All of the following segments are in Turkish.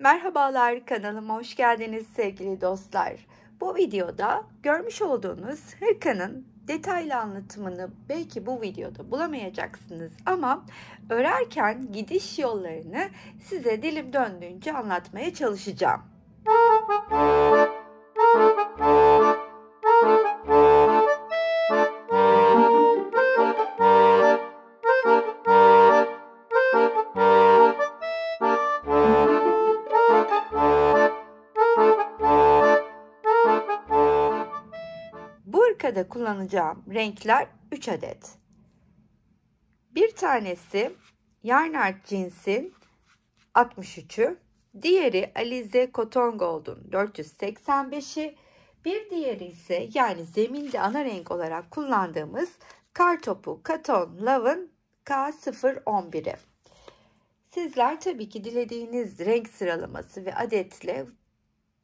Merhabalar, kanalıma hoş geldiniz sevgili dostlar. Bu videoda görmüş olduğunuz hırkanın detaylı anlatımını belki bu videoda bulamayacaksınız ama örerken gidiş yollarını size dilim döndüğünce anlatmaya çalışacağım. Bu hırkada kullanacağım renkler 3 adet. Bir tanesi Yarnart cinsin 63'ü, diğeri Alize Cotton Gold'un 485'i, bir diğeri ise yani zeminde ana renk olarak kullandığımız Kartopu Cotton Love'ın K011'i. Sizler tabii ki dilediğiniz renk sıralaması ve adetle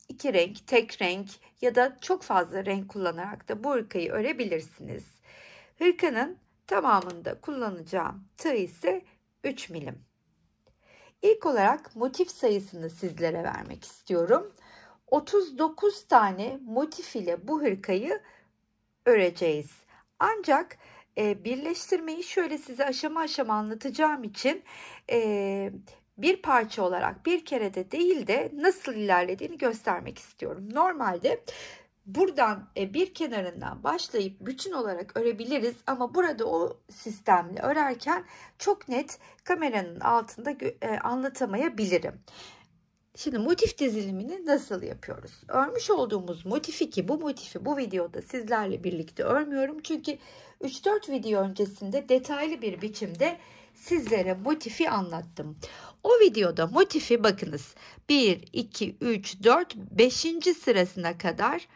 2 renk, tek renk ya da çok fazla renk kullanarak da bu hırkayı örebilirsiniz. Hırkanın tamamında kullanacağım tığ ise 3 milim. İlk olarak motif sayısını sizlere vermek istiyorum. 39 tane motif ile bu hırkayı öreceğiz. Ancak birleştirmeyi şöyle size aşama aşama anlatacağım için bir parça olarak bir kerede değil de nasıl ilerlediğini göstermek istiyorum. Normalde buradan bir kenarından başlayıp bütün olarak örebiliriz ama burada o sistemle örerken çok net kameranın altında anlatamayabilirim. Şimdi motif dizilimini nasıl yapıyoruz? Örmüş olduğumuz motifi, ki bu motifi bu videoda sizlerle birlikte örmüyorum. Çünkü 3-4 video öncesinde detaylı bir biçimde sizlere motifi anlattım. O videoda motifi bakınız 1, 2, 3, 4, 5. sırasına kadar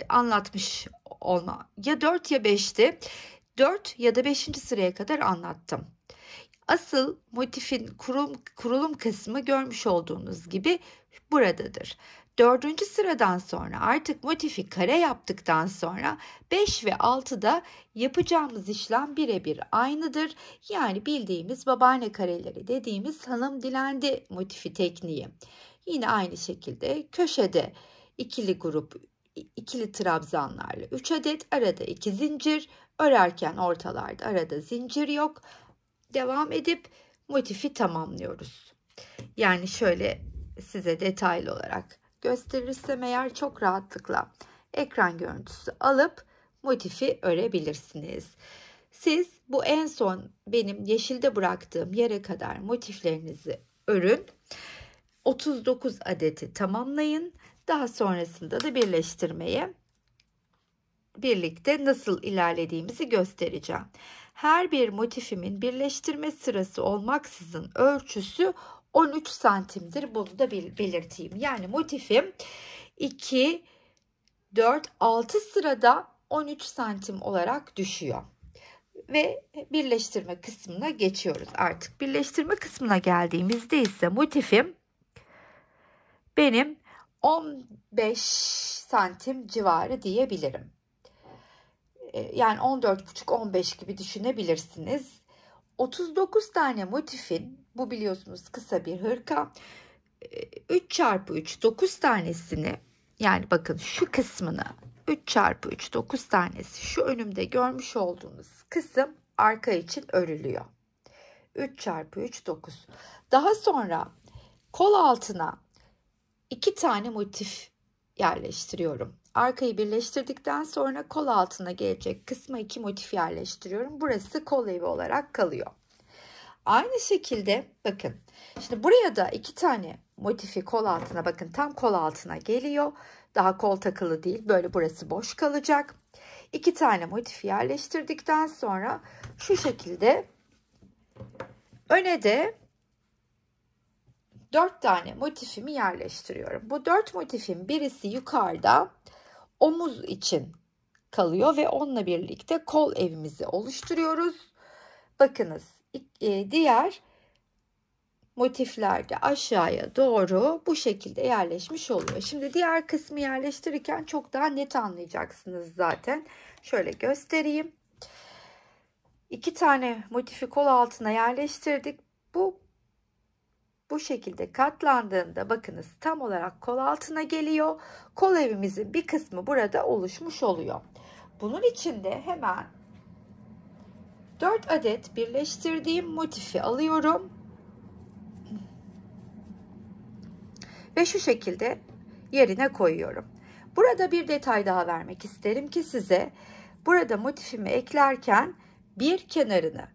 anlatmış olma. Ya 4 ya 5'ti. 4 ya da 5. sıraya kadar anlattım. Asıl motifin kurulum kısmı görmüş olduğunuz gibi buradadır. 4. sıradan sonra artık motifi kare yaptıktan sonra 5 ve 6'da yapacağımız işlem birebir aynıdır. Yani bildiğimiz babaanne kareleri dediğimiz hanım dilendi motifi tekniği. Yine aynı şekilde köşede ikili grup, ikili trabzanlarla 3 adet, arada 2 zincir, örerken ortalarda arada zincir yok. Devam edip motifi tamamlıyoruz. Yani şöyle size detaylı olarak gösterirsem eğer çok rahatlıkla ekran görüntüsü alıp motifi örebilirsiniz. Siz bu en son benim yeşilde bıraktığım yere kadar motiflerinizi örün. 39 adeti tamamlayın. Daha sonrasında da birleştirmeye birlikte nasıl ilerlediğimizi göstereceğim. Her bir motifimin birleştirme sırası olmaksızın ölçüsü 13 santimdir. Bunu da belirteyim. Yani motifim 2, 4, 6 sırada 13 santim olarak düşüyor. Ve birleştirme kısmına geçiyoruz artık. Birleştirme kısmına geldiğimizde ise motifim benim 15 santim civarı diyebilirim. Yani 14,5-15 gibi düşünebilirsiniz. 39 tane motifin, bu biliyorsunuz kısa bir hırka, 3 çarpı 3 9 tanesini, yani bakın şu kısmını 3 çarpı 3 9 tanesi, şu önümde görmüş olduğunuz kısım arka için örülüyor. 3 çarpı 3 9. Daha sonra kol altına 2 tane motif yerleştiriyorum. Arkayı birleştirdikten sonra kol altına gelecek kısma 2 motif yerleştiriyorum. Burası kol evi olarak kalıyor. Aynı şekilde bakın. Şimdi buraya da 2 tane motifi kol altına, bakın tam kol altına geliyor. Daha kol takılı değil. Böyle burası boş kalacak. 2 tane motif yerleştirdikten sonra şu şekilde öne de 4 tane motifimi yerleştiriyorum. Bu 4 motifin birisi yukarıda omuz için kalıyor ve onunla birlikte kol evimizi oluşturuyoruz. Bakınız diğer motifler de aşağıya doğru bu şekilde yerleşmiş oluyor. Şimdi diğer kısmı yerleştirirken çok daha net anlayacaksınız zaten. Şöyle göstereyim. 2 tane motifi kol altına yerleştirdik. Bu bu şekilde katlandığında bakınız tam olarak kol altına geliyor. Kol evimizin bir kısmı burada oluşmuş oluyor. Bunun için de hemen 4 adet birleştirdiğim motifi alıyorum. Ve şu şekilde yerine koyuyorum. Burada bir detay daha vermek isterim ki size. Burada motifimi eklerken bir kenarını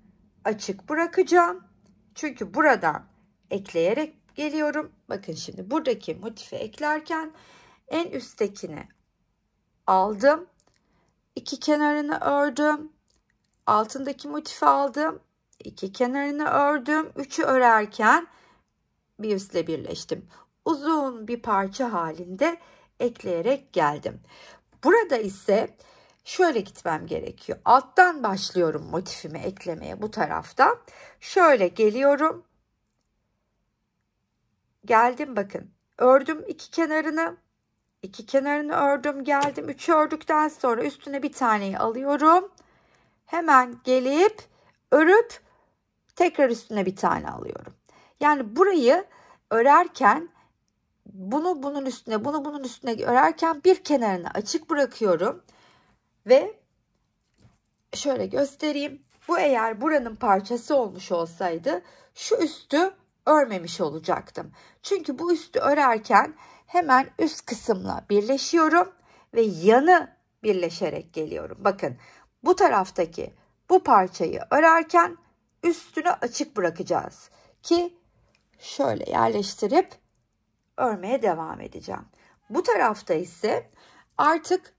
açık bırakacağım. Çünkü buradan ekleyerek geliyorum. Bakın şimdi buradaki motifi eklerken en üsttekini aldım. İki kenarını ördüm. Altındaki motifi aldım. İki kenarını ördüm. Üçü örerken bir üstle birleştim. Uzun bir parça halinde ekleyerek geldim. Burada ise şöyle gitmem gerekiyor. Alttan başlıyorum motifimi eklemeye bu tarafta. Şöyle geliyorum. Geldim bakın. Ördüm iki kenarını. İki kenarını ördüm geldim. Üçü ördükten sonra üstüne bir taneyi alıyorum. Hemen gelip örüp tekrar üstüne bir tane alıyorum. Yani burayı örerken bunun üstüne bunun üstüne örerken bir kenarını açık bırakıyorum. Ve şöyle göstereyim. Bu eğer buranın parçası olmuş olsaydı şu üstü örmemiş olacaktım. Çünkü bu üstü örerken hemen üst kısımla birleşiyorum ve yanı birleşerek geliyorum. Bakın bu taraftaki bu parçayı örerken üstünü açık bırakacağız ki şöyle yerleştirip örmeye devam edeceğim. Bu tarafta ise artık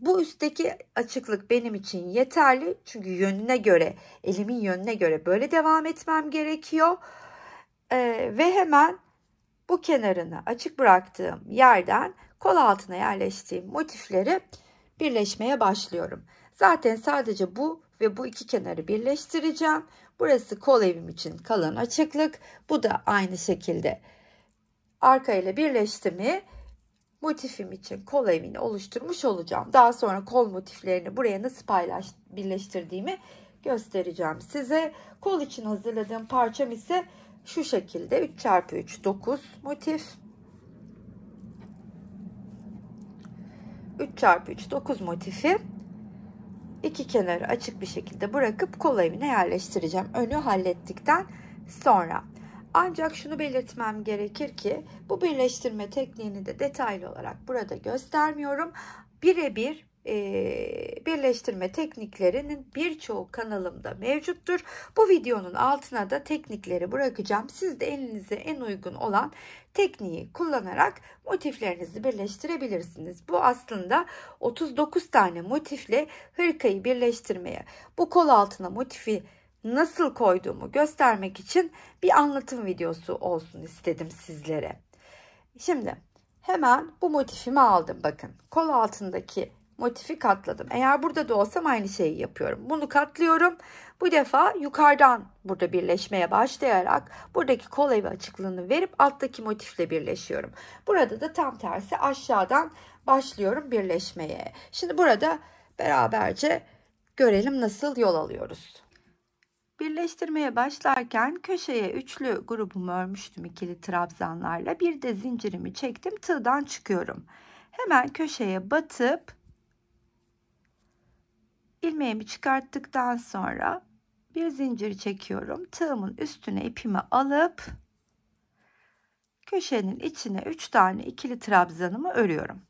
bu üstteki açıklık benim için yeterli. Çünkü yönüne göre, elimin yönüne göre böyle devam etmem gerekiyor. Ve hemen bu kenarını açık bıraktığım yerden kol altına yerleştiğim motifleri birleşmeye başlıyorum. Zaten sadece bu ve bu iki kenarı birleştireceğim. Burası kol evim için kalan açıklık. Bu da aynı şekilde arka ile birleştirmeyi motifim için kol evini oluşturmuş olacağım. Daha sonra kol motiflerini buraya nasıl birleştirdiğimi göstereceğim size. Kol için hazırladığım parçam ise şu şekilde 3x3 9 motif. 3x3 9 motifi iki kenarı açık bir şekilde bırakıp kol evine yerleştireceğim. Önü hallettikten sonra. Ancak şunu belirtmem gerekir ki bu birleştirme tekniğini de detaylı olarak burada göstermiyorum. Birebir birleştirme tekniklerinin birçoğu kanalımda mevcuttur. Bu videonun altına da teknikleri bırakacağım. Siz de elinize en uygun olan tekniği kullanarak motiflerinizi birleştirebilirsiniz. Bu aslında 39 tane motifle hırkayı birleştirmeye, bu kol altına motifi nasıl koyduğumu göstermek için bir anlatım videosu olsun istedim sizlere. Şimdi hemen bu motifimi aldım. Bakın kol altındaki motifi katladım. Eğer burada da olsam aynı şeyi yapıyorum. Bunu katlıyorum. Bu defa yukarıdan burada birleşmeye başlayarak buradaki kol evi açıklığını verip alttaki motifle birleşiyorum. Burada da tam tersi aşağıdan başlıyorum birleşmeye. Şimdi burada beraberce görelim nasıl yol alıyoruz. Birleştirmeye başlarken köşeye üçlü grubumu örmüştüm ikili trabzanlarla. Bir de zincirimi çektim, tığdan çıkıyorum. Hemen köşeye batıp ilmeğimi çıkarttıktan sonra bir zincir çekiyorum. Tığımın üstüne ipimi alıp köşenin içine 3 tane ikili trabzanımı örüyorum.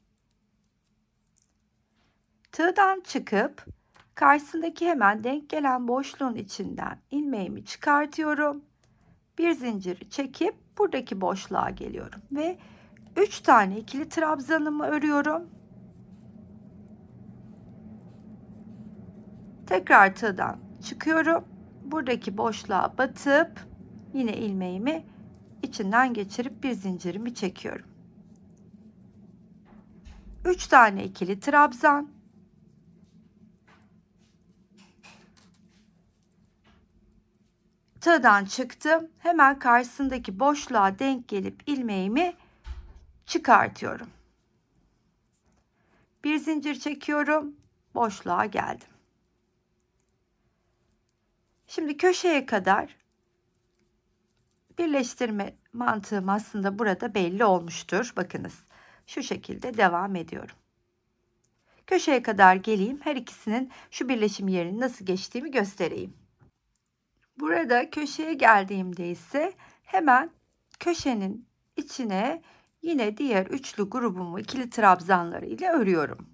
Tığdan çıkıp karşısındaki hemen denk gelen boşluğun içinden ilmeğimi çıkartıyorum. Bir zinciri çekip buradaki boşluğa geliyorum ve 3 tane ikili trabzanımı örüyorum. Tekrar tığdan çıkıyorum. Buradaki boşluğa batıp yine ilmeğimi içinden geçirip bir zincirimi çekiyorum. 3 tane ikili trabzan. Tığdan çıktım. Hemen karşısındaki boşluğa denk gelip ilmeğimi çıkartıyorum. Bir zincir çekiyorum. Boşluğa geldim. Şimdi köşeye kadar birleştirme mantığım aslında burada belli olmuştur. Bakınız şu şekilde devam ediyorum. Köşeye kadar geleyim. Her ikisinin şu birleşim yerini nasıl geçtiğimi göstereyim. Burada köşeye geldiğimde ise hemen köşenin içine yine diğer üçlü grubumu ikili trabzanları ile örüyorum.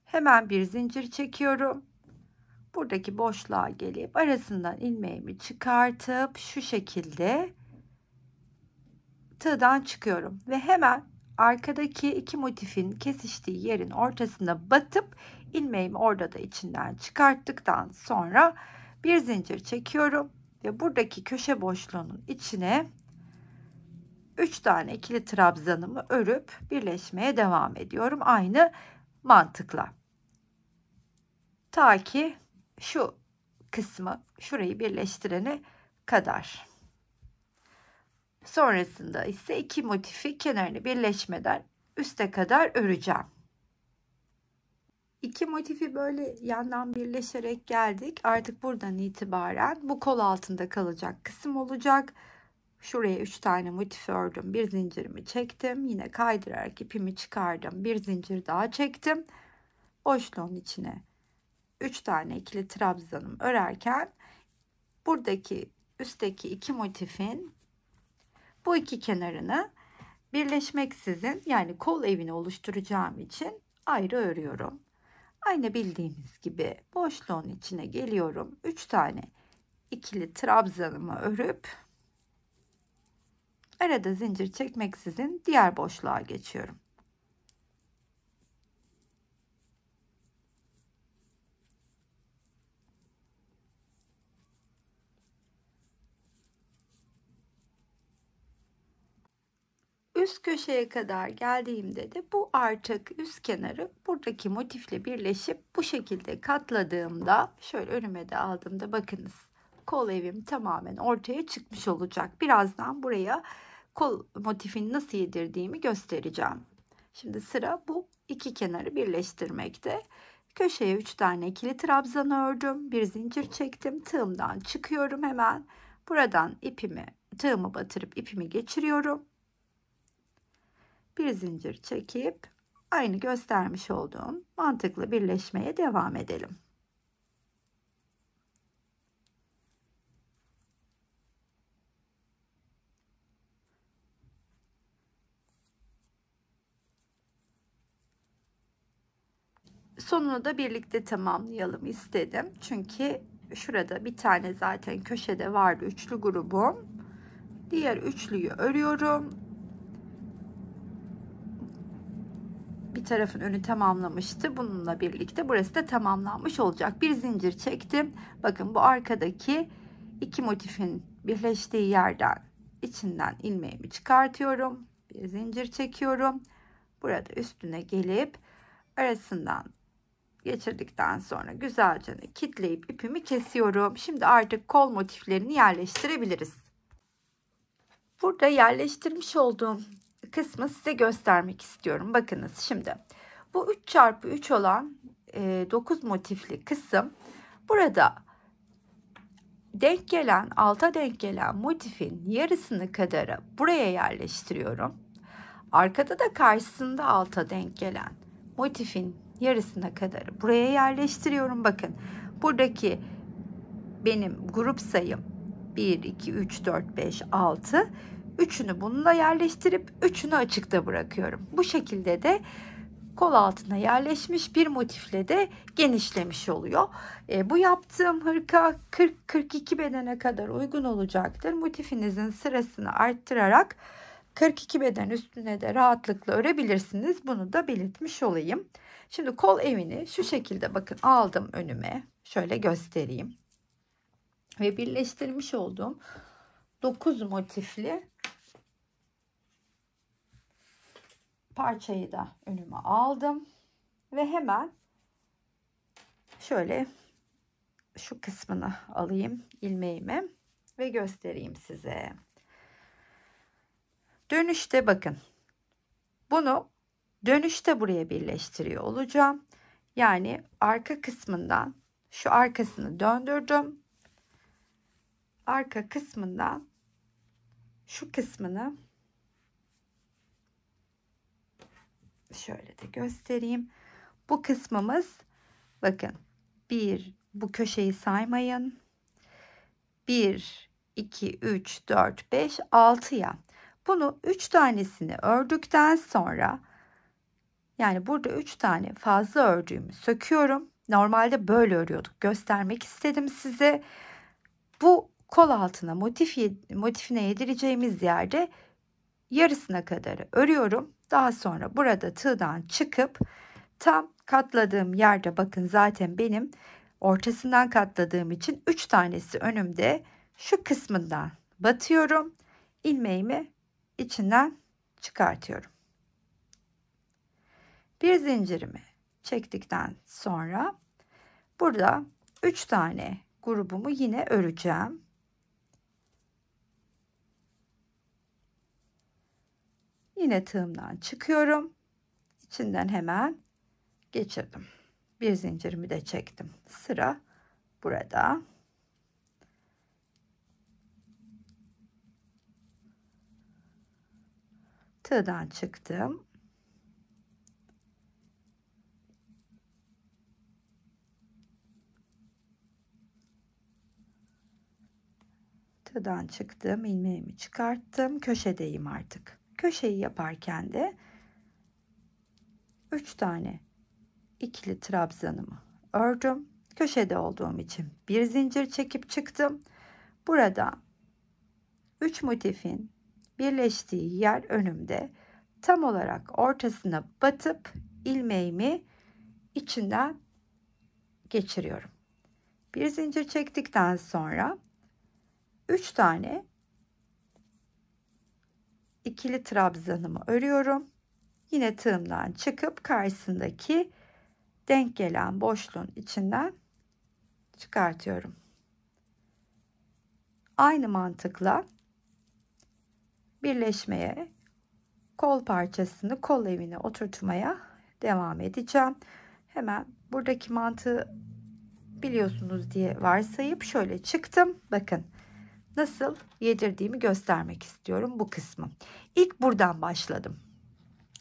Hemen bir zincir çekiyorum. Buradaki boşluğa gelip arasından ilmeğimi çıkartıp şu şekilde tığdan çıkıyorum ve hemen arkadaki iki motifin kesiştiği yerin ortasına batıp ilmeğimi orada da içinden çıkarttıktan sonra bir zincir çekiyorum ve buradaki köşe boşluğunun içine 3 tane ikili trabzanımı örüp birleşmeye devam ediyorum aynı mantıkla. Ta ki şu kısmı şurayı birleştirene kadar. Sonrasında ise iki motifi kenarını birleşmeden üste kadar öreceğim. İki motifi böyle yandan birleşerek geldik. Artık buradan itibaren bu kol altında kalacak kısım olacak. Şuraya 3 tane motif ördüm. Bir zincirimi çektim. Yine kaydırarak ipimi çıkardım. Bir zincir daha çektim. Boşluğun içine 3 tane ikili trabzanım örerken buradaki üstteki iki motifin bu iki kenarını birleşmeksizin yani kol evini oluşturacağım için ayrı örüyorum. Aynı bildiğimiz gibi boşluğun içine geliyorum. 3 tane ikili trabzanımı örüp arada zincir çekmeksizin diğer boşluğa geçiyorum. Üst köşeye kadar geldiğimde de bu artık üst kenarı buradaki motifle birleşip bu şekilde katladığımda şöyle önüme de aldığımda bakınız kol evim tamamen ortaya çıkmış olacak. Birazdan buraya kol motifini nasıl yedirdiğimi göstereceğim. Şimdi sıra bu iki kenarı birleştirmekte. Köşeye 3 tane ikili trabzan ördüm. Bir zincir çektim. Tığımdan çıkıyorum hemen. Buradan tığımı batırıp ipimi geçiriyorum. Bir zincir çekip aynı göstermiş olduğum mantıklı birleşmeye devam edelim. Sonunu da birlikte tamamlayalım istedim. Çünkü şurada bir tane zaten köşede vardı üçlü grubum. Diğer üçlüyü örüyorum. Bir tarafın önü tamamlamıştı. Bununla birlikte burası da tamamlanmış olacak. Bir zincir çektim. Bakın bu arkadaki iki motifin birleştiği yerden içinden ilmeğimi çıkartıyorum. Bir zincir çekiyorum. Burada üstüne gelip arasından geçirdikten sonra güzelce kitleyip ipimi kesiyorum. Şimdi artık kol motiflerini yerleştirebiliriz. Burada yerleştirmiş olduğum kısmı size göstermek istiyorum. Bakınız şimdi bu 3x3 olan 9 motifli kısım burada alta denk gelen motifin yarısını kadarı buraya yerleştiriyorum. Arkada da karşısında alta denk gelen motifin yarısına kadar buraya yerleştiriyorum. Bakın buradaki benim grup sayım 1 2 3 4 5 6, üçünü bununla yerleştirip üçünü açıkta bırakıyorum. Bu şekilde de kol altına yerleşmiş bir motifle de genişlemiş oluyor. Bu yaptığım hırka 40-42 bedene kadar uygun olacaktır. Motifinizin sırasını arttırarak 42 beden üstüne de rahatlıkla örebilirsiniz. Bunu da belirtmiş olayım. Şimdi kol evini şu şekilde bakın aldım önüme. Şöyle göstereyim. Ve birleştirmiş olduğum 9 motifli parçayı da önüme aldım. Ve hemen şöyle şu kısmını alayım ilmeğimi ve göstereyim size. Dönüşte bakın. Bunu dönüşte buraya birleştiriyor olacağım. Yani arka kısmından şu arkasını döndürdüm. Arka kısmından şu kısmını şöyle de göstereyim. Bu kısmımız bakın bu köşeyi saymayın. 1, 2, 3, 4, 5, 6'ya. Bunu 3 tanesini ördükten sonra yani burada 3 tane fazla ördüğümü söküyorum. Normalde böyle örüyorduk. Göstermek istedim size. Bu kol altına motifine yedireceğimiz yerde yarısına kadar örüyorum. Daha sonra burada tığdan çıkıp tam katladığım yerde bakın zaten benim ortasından katladığım için 3 tanesi önümde, şu kısmından batıyorum. İlmeğimi içinden çıkartıyorum. Bir zincirimi çektikten sonra burada 3 tane grubumu yine öreceğim. Yine tığımdan çıkıyorum. İçinden hemen geçirdim. Bir zincirimi de çektim. Sıra burada. Tığdan çıktım. Tığdan çıktım. İlmeğimi çıkarttım. Köşedeyim artık. Köşeyi yaparken de 3 tane ikili trabzanımı ördüm. Köşede olduğum için bir zincir çekip çıktım. Burada 3 motifin birleştiği yer önümde. Tam olarak ortasına batıp ilmeğimi içinden geçiriyorum. Bir zincir çektikten sonra 3 tane ikili trabzanımı örüyorum. Yine tığımdan çıkıp karşısındaki denk gelen boşluğun içinden çıkartıyorum. Aynı mantıkla birleşmeye, kol parçasını kol evine oturtmaya devam edeceğim. Hemen buradaki mantığı biliyorsunuz diye varsayıp şöyle çıktım. Bakın nasıl yedirdiğimi göstermek istiyorum bu kısmı. İlk buradan başladım.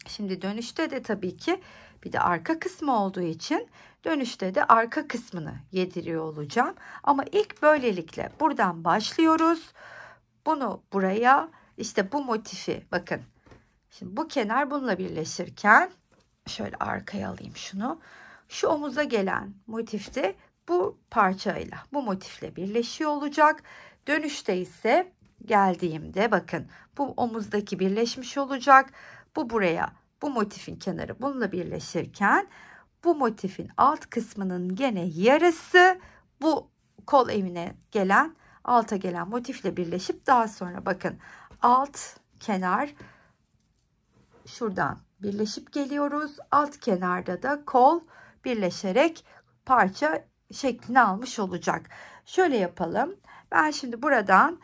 Şimdi dönüşte de tabii ki bir de arka kısmı olduğu için dönüşte de arka kısmını yediriyor olacağım. Ama ilk böylelikle buradan başlıyoruz. Bunu buraya, işte bu motifi bakın. Şimdi bu kenar bununla birleşirken şöyle arkaya alayım şunu. Şu omuza gelen motifte bu parçayla, bu motifle birleşiyor olacak. Dönüşte ise geldiğimde bakın bu omuzdaki birleşmiş olacak. Bu buraya, bu motifin kenarı bununla birleşirken bu motifin alt kısmının gene yarısı bu kol evine gelen, alta gelen motifle birleşip daha sonra bakın alt kenar şuradan birleşip geliyoruz. Alt kenarda da kol birleşerek parça şeklini almış olacak. Şöyle yapalım. Ben şimdi buradan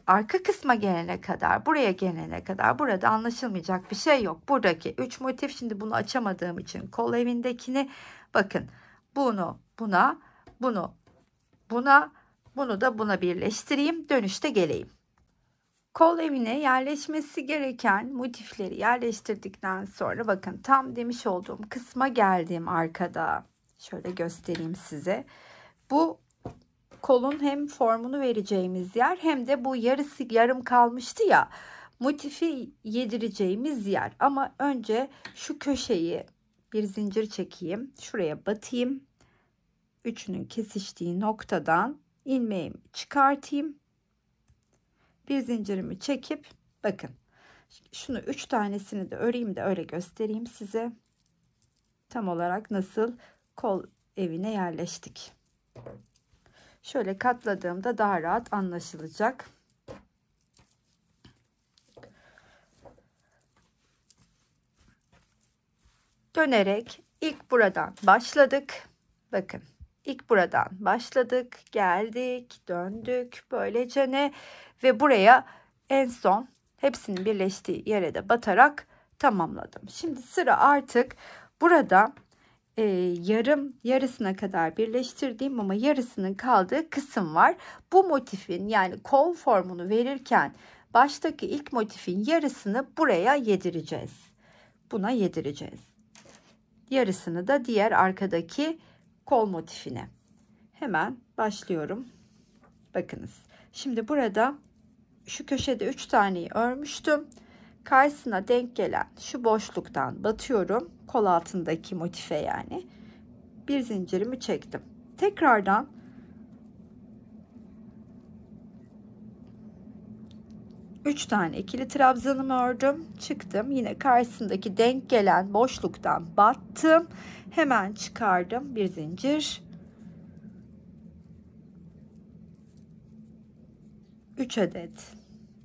arka kısma gelene kadar, buraya gelene kadar burada anlaşılmayacak bir şey yok. Buradaki 3 motif, şimdi bunu açamadığım için kol evindekini bakın bunu buna, bunu buna, bunu da buna birleştireyim. Dönüşte geleyim. Kol evine yerleşmesi gereken motifleri yerleştirdikten sonra bakın tam demiş olduğum kısma geldim arkada. Şöyle göstereyim size. Bu kolun hem formunu vereceğimiz yer hem de bu yarısı yarım kalmıştı ya, motifi yedireceğimiz yer. Ama önce şu köşeyi bir zincir çekeyim. Şuraya batayım. Üçünün kesiştiği noktadan ilmeğimi çıkartayım. Bir zincirimi çekip bakın şunu 3 tanesini de öreyim de öyle göstereyim size. Tam olarak nasıl kol evine yerleştik. Şöyle katladığımda daha rahat anlaşılacak. Dönerek ilk buradan başladık. Bakın ilk buradan başladık, geldik, döndük böylece ne ve buraya en son hepsinin birleştiği yere de batarak tamamladım. Şimdi sıra artık burada yarısına kadar birleştirdiğim ama yarısının kaldığı kısım var. Bu motifin yani kol formunu verirken baştaki ilk motifin yarısını buraya yedireceğiz. Buna yedireceğiz. Yarısını da diğer arkadaki kol motifine. Hemen başlıyorum. Bakınız. Şimdi burada şu köşede 3 taneyi örmüştüm. Karşısına denk gelen şu boşluktan batıyorum. Kol altındaki motife yani. Bir zincirimi çektim. Tekrardan üç tane ikili trabzanımı ördüm. Çıktım. Yine karşısındaki denk gelen boşluktan battım. Hemen çıkardım. Bir zincir. 3 adet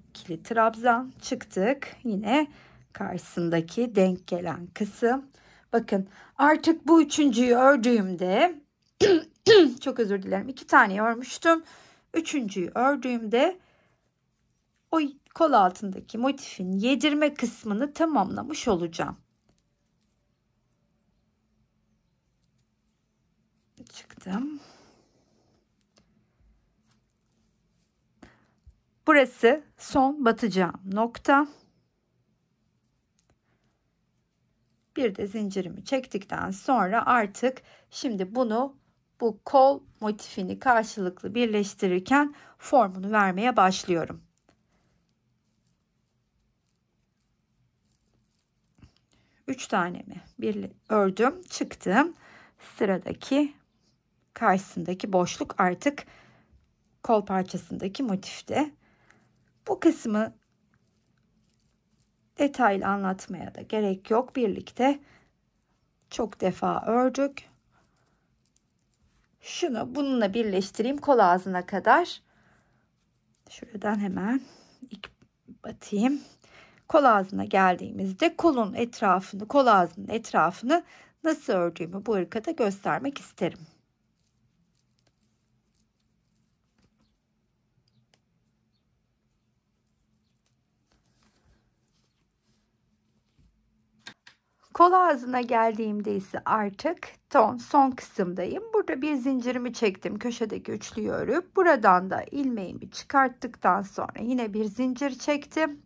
ikili trabzan çıktık. Yine karşısındaki denk gelen kısım. Bakın artık bu üçüncüyü ördüğümde çok özür dilerim. 2 tane örmüştüm. Üçüncüyü ördüğümde o kol altındaki motifin yedirme kısmını tamamlamış olacağım. Çıktım. Burası son batacağım nokta. Bir de zincirimi çektikten sonra artık şimdi bunu bu kol motifini karşılıklı birleştirirken formunu vermeye başlıyorum. Üç tanemi bir ördüm, çıktım. Sıradaki karşısındaki boşluk artık kol parçasındaki motifte. Bu kısmı detaylı anlatmaya da gerek yok. Birlikte çok defa ördük. Şunu bununla birleştireyim kol ağzına kadar. Şuradan hemen ilk batayım. Kol ağzına geldiğimizde kolun etrafını, kol ağzının etrafını nasıl ördüğümü bu ırkada göstermek isterim. Kol ağzına geldiğimde ise artık son kısımdayım. Burada bir zincirimi çektim. Köşedeki üçlüyü örüp buradan da ilmeğimi çıkarttıktan sonra yine bir zincir çektim.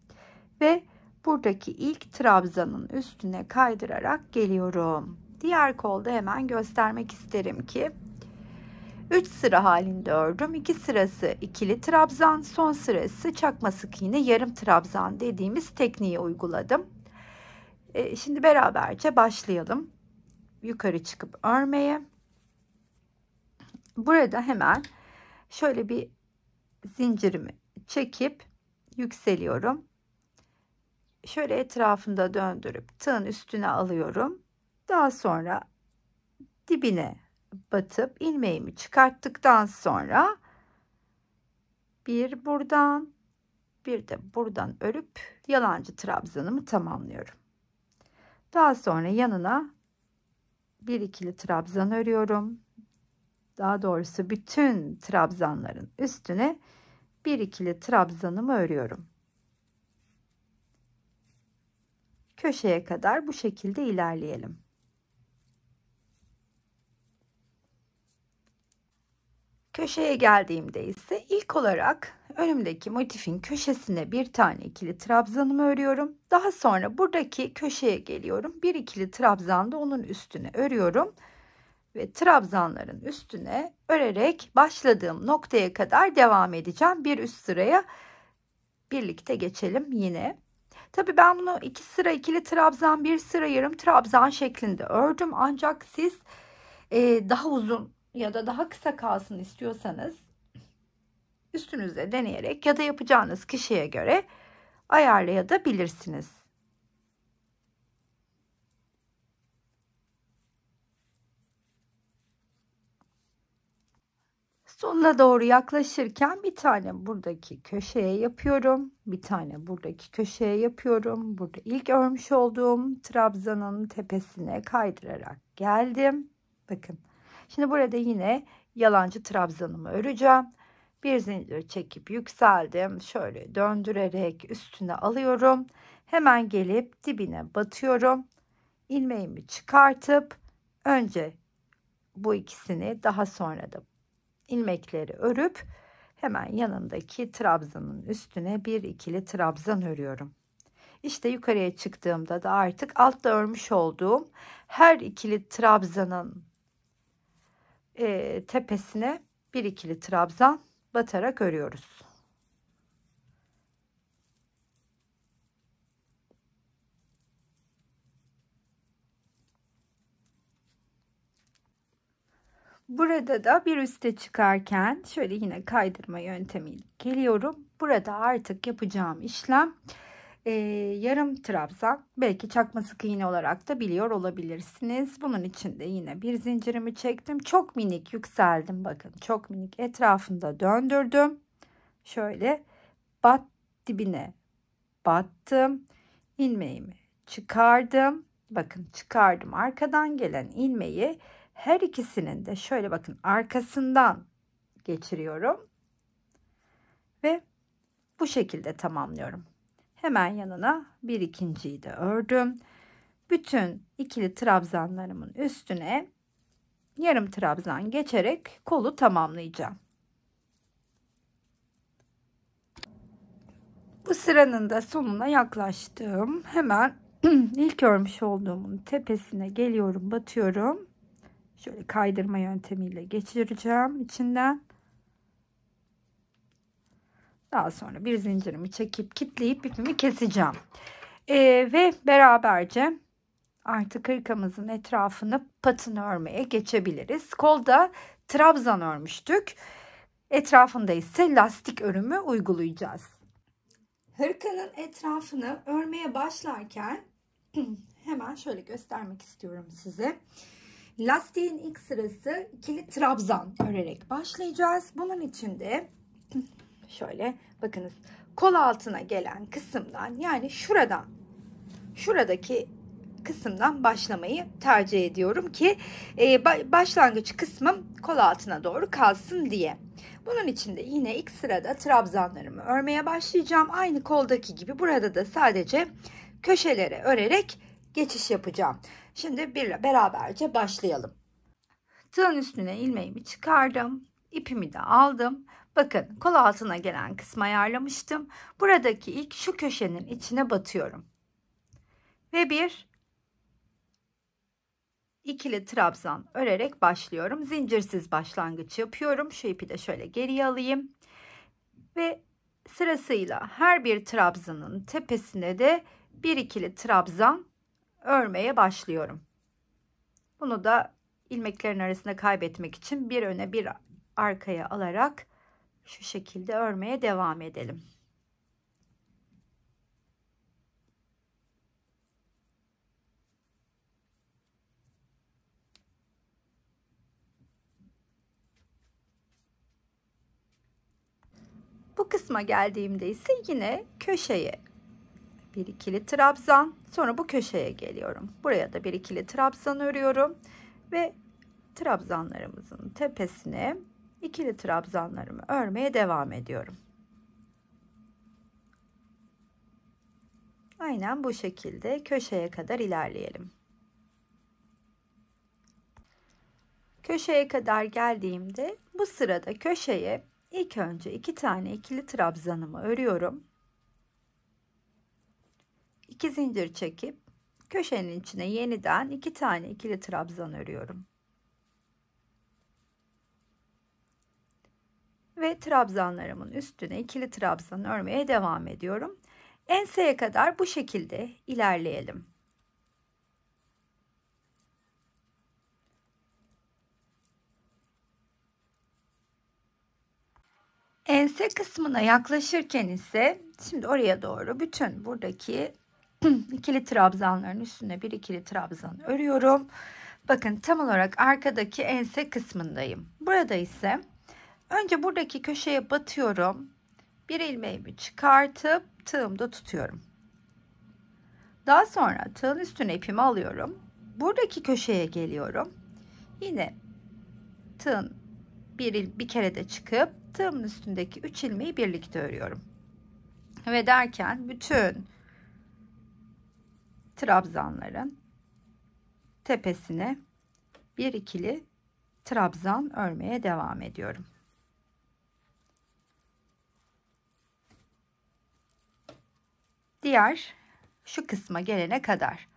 Ve buradaki ilk trabzanın üstüne kaydırarak geliyorum. Diğer kolda hemen göstermek isterim ki 3 sıra halinde ördüm. 2 sırası ikili trabzan, son sırası çakma sık iğne yarım trabzan dediğimiz tekniği uyguladım. Şimdi beraberce başlayalım. Yukarı çıkıp örmeye. Burada hemen şöyle bir zincirimi çekip yükseliyorum. Şöyle etrafında döndürüp tığın üstüne alıyorum. Daha sonra dibine batıp ilmeğimi çıkarttıktan sonra bir buradan bir de buradan örüp yalancı trabzanımı tamamlıyorum. Daha sonra yanına bir ikili trabzan örüyorum. Daha doğrusu bütün trabzanların üstüne bir ikili trabzanımı örüyorum. Köşeye kadar bu şekilde ilerleyelim. Köşeye geldiğimde ise ilk olarak önümdeki motifin köşesine bir tane ikili trabzanımı örüyorum. Daha sonra buradaki köşeye geliyorum. Bir ikili trabzan da onun üstüne örüyorum. Ve trabzanların üstüne örerek başladığım noktaya kadar devam edeceğim. Bir üst sıraya birlikte geçelim yine. Tabii ben bunu 2 sıra ikili trabzan, 1 sıra yarım trabzan şeklinde ördüm. Ancak siz daha uzun ya da daha kısa kalsın istiyorsanız üstünüzde deneyerek ya da yapacağınız kişiye göre ayarlayabilirsiniz. Sonuna doğru yaklaşırken bir tane buradaki köşeye yapıyorum. Bir tane buradaki köşeye yapıyorum. Burada ilk örmüş olduğum trabzanın tepesine kaydırarak geldim. Bakın. Şimdi burada yine yalancı trabzanımı öreceğim. Bir zincir çekip yükseldim. Şöyle döndürerek üstüne alıyorum. Hemen gelip dibine batıyorum. İlmeğimi çıkartıp önce bu ikisini, daha sonra da ilmekleri örüp hemen yanındaki trabzanın üstüne bir ikili trabzan örüyorum. İşte yukarıya çıktığımda da artık altta örmüş olduğum her ikili trabzanın tepesine bir ikili trabzan batarak örüyoruz. Burada da bir üste çıkarken şöyle yine kaydırma yöntemiyle geliyorum. Burada artık yapacağım işlem yarım trabzan, belki çakma sık iğne olarak da biliyor olabilirsiniz. Bunun için de yine bir zincirimi çektim. Çok minik yükseldim, bakın çok minik, etrafında döndürdüm. Şöyle dibine battım. İlmeğimi çıkardım. Bakın çıkardım. Arkadan gelen ilmeği her ikisinin de şöyle bakın arkasından geçiriyorum. Ve bu şekilde tamamlıyorum. Hemen yanına bir ikinciyi de ördüm. Bütün ikili trabzanlarımın üstüne yarım trabzan geçerek kolu tamamlayacağım. Bu sıranın da sonuna yaklaştım. Hemen ilk örmüş olduğumun tepesine geliyorum, batıyorum. Şöyle kaydırma yöntemiyle geçireceğim içinden. Daha sonra bir zincirimi çekip kilitleyip ipimi keseceğim. Ve beraberce artık hırkamızın etrafını patını örmeye geçebiliriz. Kolda trabzan örmüştük. Etrafında ise lastik örümü uygulayacağız. Hırkanın etrafını örmeye başlarken hemen şöyle göstermek istiyorum size. Lastiğin ilk sırası ikili trabzan örerek başlayacağız. Bunun için de şöyle bakınız, kol altına gelen kısımdan, yani şuradaki kısımdan başlamayı tercih ediyorum ki başlangıç kısmım kol altına doğru kalsın diye. Bunun için de yine ilk sırada trabzanlarımı örmeye başlayacağım. Aynı koldaki gibi burada da sadece köşelere örerek geçiş yapacağım. Şimdi beraberce başlayalım. Tığın üstüne ilmeğimi çıkardım. İpimi de aldım. Bakın kol altına gelen kısmı ayarlamıştım. Buradaki ilk şu köşenin içine batıyorum. Ve bir ikili trabzan örerek başlıyorum. Zincirsiz başlangıç yapıyorum. Şu ipi de şöyle geriye alayım. Ve sırasıyla her bir trabzanın tepesine de bir ikili trabzan örmeye başlıyorum. Bunu da ilmeklerin arasında kaybetmek için bir öne bir arkaya alarak şu şekilde örmeye devam edelim. Bu kısma geldiğimde ise yine köşeye bir ikili trabzan, sonra bu köşeye geliyorum. Buraya da bir ikili trabzan örüyorum ve trabzanlarımızın tepesine ikili trabzanlarımı örmeye devam ediyorum. Aynen bu şekilde köşeye kadar ilerleyelim. Köşeye kadar geldiğimde bu sırada köşeye ilk önce 2 tane ikili trabzanımı örüyorum. 2 zincir çekip köşenin içine yeniden 2 tane ikili trabzan örüyorum. Ve trabzanlarımın üstüne ikili trabzan örmeye devam ediyorum. Enseye kadar bu şekilde ilerleyelim. Ense kısmına yaklaşırken ise şimdi oraya doğru bütün buradaki ikili trabzanların üstüne bir ikili trabzan örüyorum. Bakın tam olarak arkadaki ense kısmındayım. Burada ise önce buradaki köşeye batıyorum. Bir ilmeğimi çıkartıp tığımda tutuyorum. Daha sonra tığın üstüne ipimi alıyorum. Buradaki köşeye geliyorum. Yine tığın bir kere de çıkıp tığımın üstündeki 3 ilmeği birlikte örüyorum. Ve derken bütün trabzanların tepesine bir ikili trabzan örmeye devam ediyorum. Diğer şu kısma gelene kadar.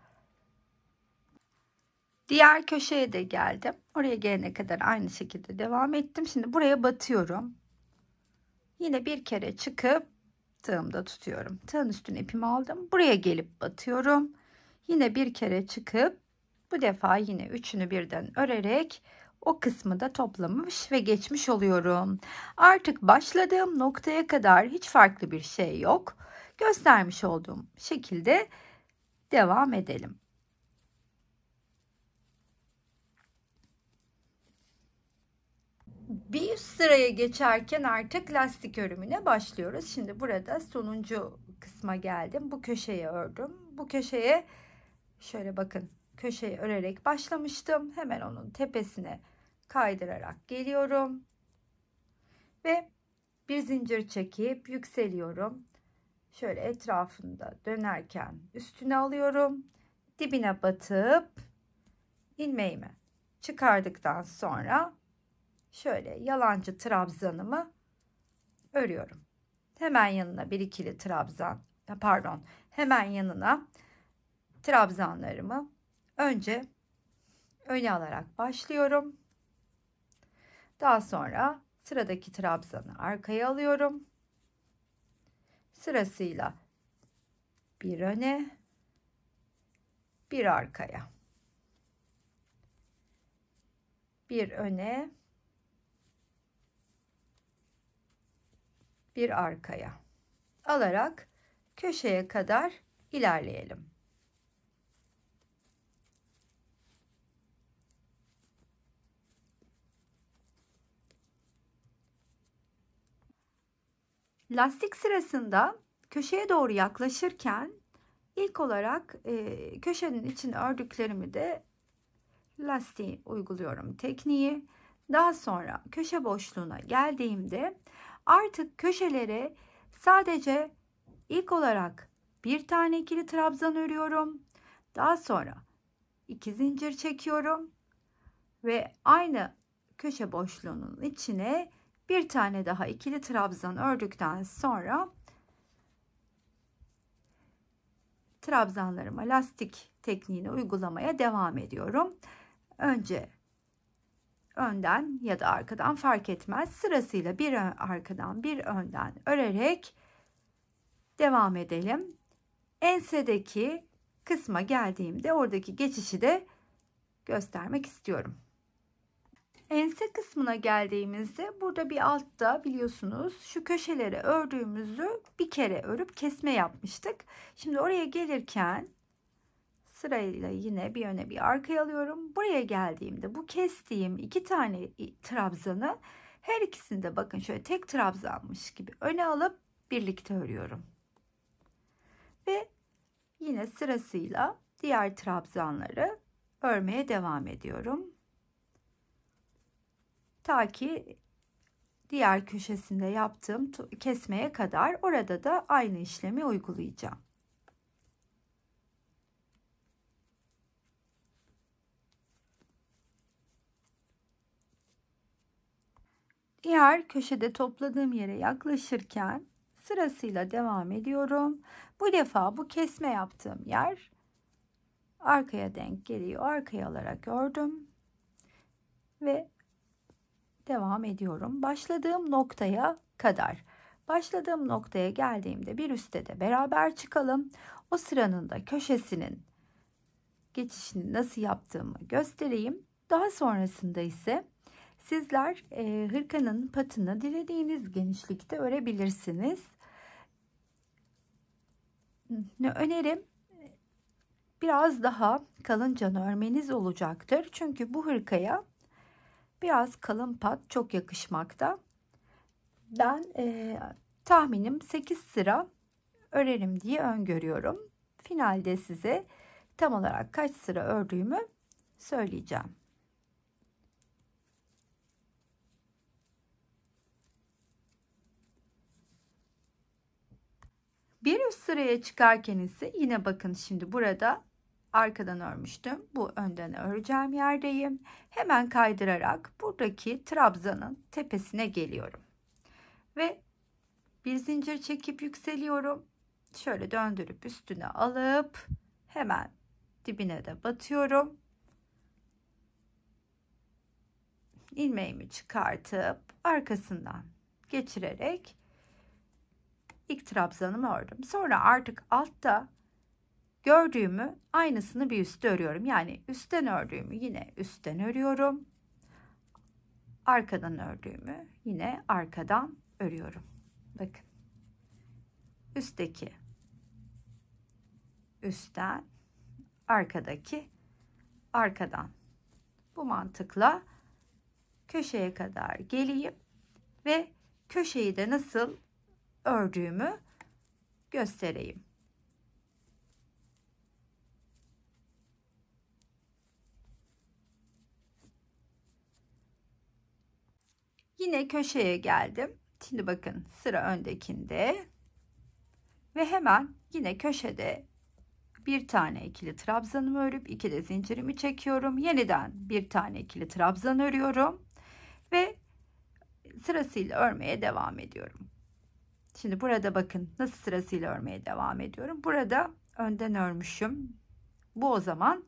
Diğer köşeye de geldim. Oraya gelene kadar aynı şekilde devam ettim. Şimdi buraya batıyorum. Yine bir kere çıkıp tığımda tutuyorum. Tığın üstüne ipimi aldım. Buraya gelip batıyorum. Yine bir kere çıkıp bu defa yine üçünü birden örerek o kısmı da toplamış ve geçmiş oluyorum. Artık başladığım noktaya kadar hiç farklı bir şey yok. Göstermiş olduğum şekilde devam edelim. Bir üst sıraya geçerken artık lastik örümüne başlıyoruz. Şimdi burada sonuncu kısma geldim. Bu köşeyi ördüm. Bu köşeye şöyle bakın, köşeyi örerek başlamıştım. Hemen onun tepesine kaydırarak geliyorum. Ve bir zincir çekip yükseliyorum. Şöyle etrafında dönerken üstüne alıyorum. Dibine batıp ilmeğimi çıkardıktan sonra şöyle yalancı trabzanımı örüyorum. Hemen yanına bir ikili trabzan, pardon, hemen yanına trabzanlarımı önce öne alarak başlıyorum. Daha sonra sıradaki trabzanı arkaya alıyorum. Sırasıyla bir öne, bir arkaya. Bir öne, bir arkaya alarak köşeye kadar ilerleyelim. Lastik sırasında köşeye doğru yaklaşırken ilk olarak köşenin içine ördüklerimi de lastiği uyguluyorum tekniği. Daha sonra köşe boşluğuna geldiğimde artık köşelere sadece ilk olarak bir tane ikili trabzan örüyorum. Daha sonra 2 zincir çekiyorum ve aynı köşe boşluğunun içine bir tane daha ikili trabzan ördükten sonra trabzanlarıma lastik tekniğini uygulamaya devam ediyorum. Önce önden ya da arkadan fark etmez. Sırasıyla bir arkadan bir önden örerek devam edelim. Ensedeki kısma geldiğimde oradaki geçişi de göstermek istiyorum. Ense kısmına geldiğimizde burada bir altta biliyorsunuz şu köşeleri ördüğümüzü bir kere örüp kesme yapmıştık. Şimdi oraya gelirken sırayla yine bir öne bir arkaya alıyorum. Buraya geldiğimde bu kestiğim 2 tane trabzanı her ikisini de bakın şöyle tek trabzanmış gibi öne alıp birlikte örüyorum. Ve yine sırasıyla diğer trabzanları örmeye devam ediyorum. Ta ki diğer köşesinde yaptığım kesmeye kadar orada da aynı işlemi uygulayacağım. Diğer köşede topladığım yere yaklaşırken sırasıyla devam ediyorum. Bu defa bu kesme yaptığım yer arkaya denk geliyor. Arkaya alarak ördüm ve devam ediyorum. Başladığım noktaya kadar. Başladığım noktaya geldiğimde bir üstte de beraber çıkalım. O sıranın da köşesinin geçişini nasıl yaptığımı göstereyim. Daha sonrasında ise sizler hırkanın patını dilediğiniz genişlikte örebilirsiniz. Önerim biraz daha kalınca örmeniz olacaktır. Çünkü bu hırkaya biraz kalın pat çok yakışmakta. Ben tahminim 8 sıra örerim diye öngörüyorum. Finalde size tam olarak kaç sıra ördüğümü söyleyeceğim. Bir üst sıraya çıkarken ise yine bakın şimdi burada arkadan örmüştüm. Bu önden öreceğim yerdeyim. Hemen kaydırarak buradaki trabzanın tepesine geliyorum. Ve bir zincir çekip yükseliyorum. Şöyle döndürüp üstüne alıp hemen dibine de batıyorum. İlmeğimi çıkartıp arkasından geçirerek ilk trabzanımı ördüm. Sonra artık altta gördüğümü aynısını bir üstte örüyorum. Yani üstten ördüğümü yine üstten örüyorum. Arkadan ördüğümü yine arkadan örüyorum. Bakın. Üstteki üstten, arkadaki arkadan. Bu mantıkla köşeye kadar geleyim ve köşeyi de nasıl ördüğümü göstereyim. Yine köşeye geldim. Şimdi bakın sıra öndekinde ve hemen yine köşede bir tane ikili trabzanımı örüp 2 de zincirimi çekiyorum. Yeniden bir tane ikili trabzan örüyorum ve sırasıyla örmeye devam ediyorum. Şimdi burada bakın nasıl sırasıyla örmeye devam ediyorum. Burada önden örmüşüm. Bu o zaman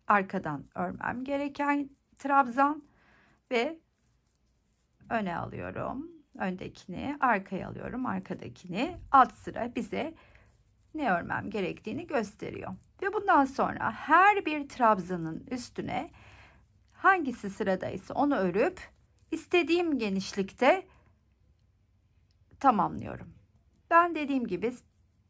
arkadan örmem gereken trabzan ve öne alıyorum. Öndekini arkaya alıyorum. Arkadakini alt sıra bize ne örmem gerektiğini gösteriyor. Ve bundan sonra her bir trabzanın üstüne hangisi sıradaysa onu örüp istediğim genişlikte tamamlıyorum. Ben dediğim gibi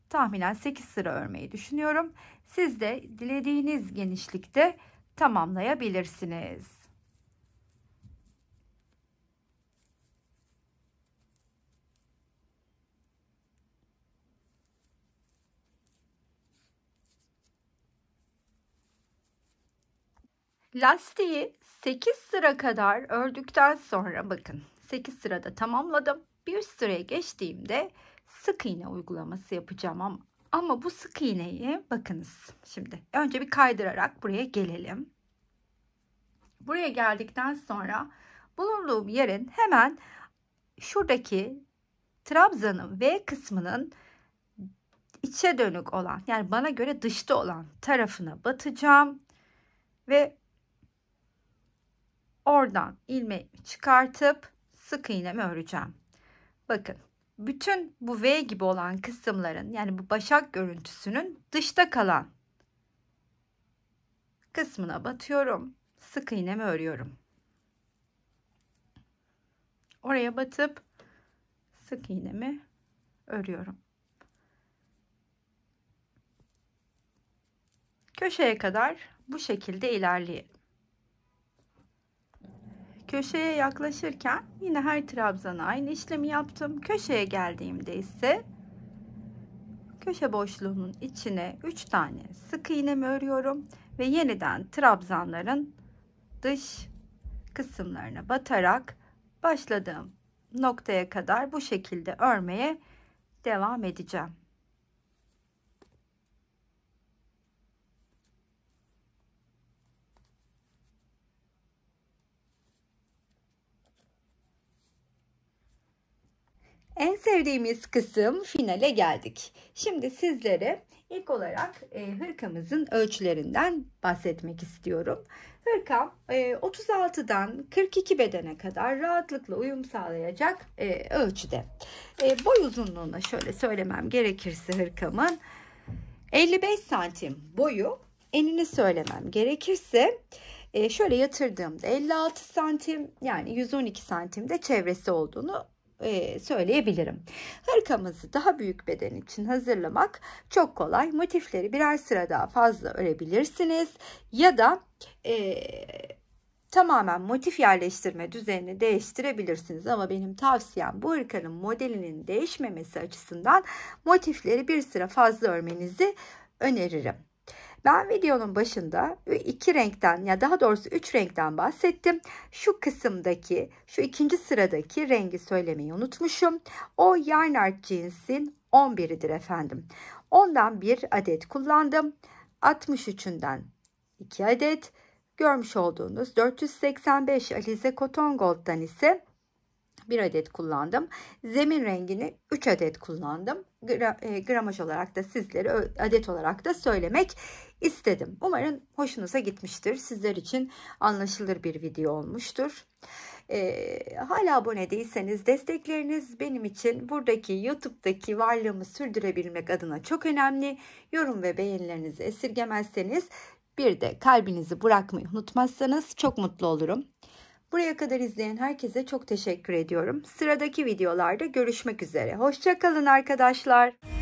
tahminen 8 sıra örmeyi düşünüyorum. Siz de dilediğiniz genişlikte tamamlayabilirsiniz. Lastiği 8 sıra kadar ördükten sonra bakın 8 sırada tamamladım. Bir sıraya geçtiğimde sık iğne uygulaması yapacağım ama bu sık iğneyi bakınız şimdi önce bir kaydırarak buraya gelelim. Buraya geldikten sonra bulunduğum yerin hemen şuradaki trabzanın V kısmının içe dönük olan yani bana göre dışta olan tarafına batacağım ve oradan ilmeğimi çıkartıp sık iğnemi öreceğim. Bakın bütün bu V gibi olan kısımların yani bu başak görüntüsünün dışta kalan kısmına batıyorum. Sık iğnemi örüyorum. Oraya batıp sık iğnemi örüyorum. Köşeye kadar bu şekilde ilerleyelim. Köşeye yaklaşırken yine her trabzana aynı işlemi yaptım. Köşeye geldiğimde ise köşe boşluğunun içine 3 tane sık iğnemi örüyorum ve yeniden trabzanların dış kısımlarına batarak başladığım noktaya kadar bu şekilde örmeye devam edeceğim. En sevdiğimiz kısım finale geldik. Şimdi sizlere ilk olarak hırkamızın ölçülerinden bahsetmek istiyorum. Hırkam 36'dan 42 bedene kadar rahatlıkla uyum sağlayacak ölçüde. Boy uzunluğuna şöyle söylemem gerekirse hırkamın 55 santim boyu, enini söylemem gerekirse şöyle yatırdığımda 56 santim yani 112 santimde çevresi olduğunu söyleyebilirim. Hırkamızı daha büyük beden için hazırlamak çok kolay. Motifleri birer sıra daha fazla örebilirsiniz ya da tamamen motif yerleştirme düzenini değiştirebilirsiniz. Ama benim tavsiyem bu hırkanın modelinin değişmemesi açısından motifleri bir sıra fazla örmenizi öneririm. Ben videonun başında 2 renkten ya daha doğrusu 3 renkten bahsettim. Şu kısımdaki şu ikinci sıradaki rengi söylemeyi unutmuşum. O Yarn Art Jeans'in 11'idir efendim. Ondan bir adet kullandım. 63'ünden 2 adet. Görmüş olduğunuz 485 Alize Cotton Gold'dan ise 1 adet kullandım. Zemin rengini 3 adet kullandım. Gramaj olarak da sizlere adet olarak da söylemek istedim. Umarım hoşunuza gitmiştir. Sizler için anlaşılır bir video olmuştur. Hala abone değilseniz destekleriniz benim için buradaki YouTube'daki varlığımı sürdürebilmek adına çok önemli. Yorum ve beğenilerinizi esirgemezseniz, bir de kalbinizi bırakmayı unutmazsanız çok mutlu olurum. Buraya kadar izleyen herkese çok teşekkür ediyorum. Sıradaki videolarda görüşmek üzere. Hoşça kalın arkadaşlar.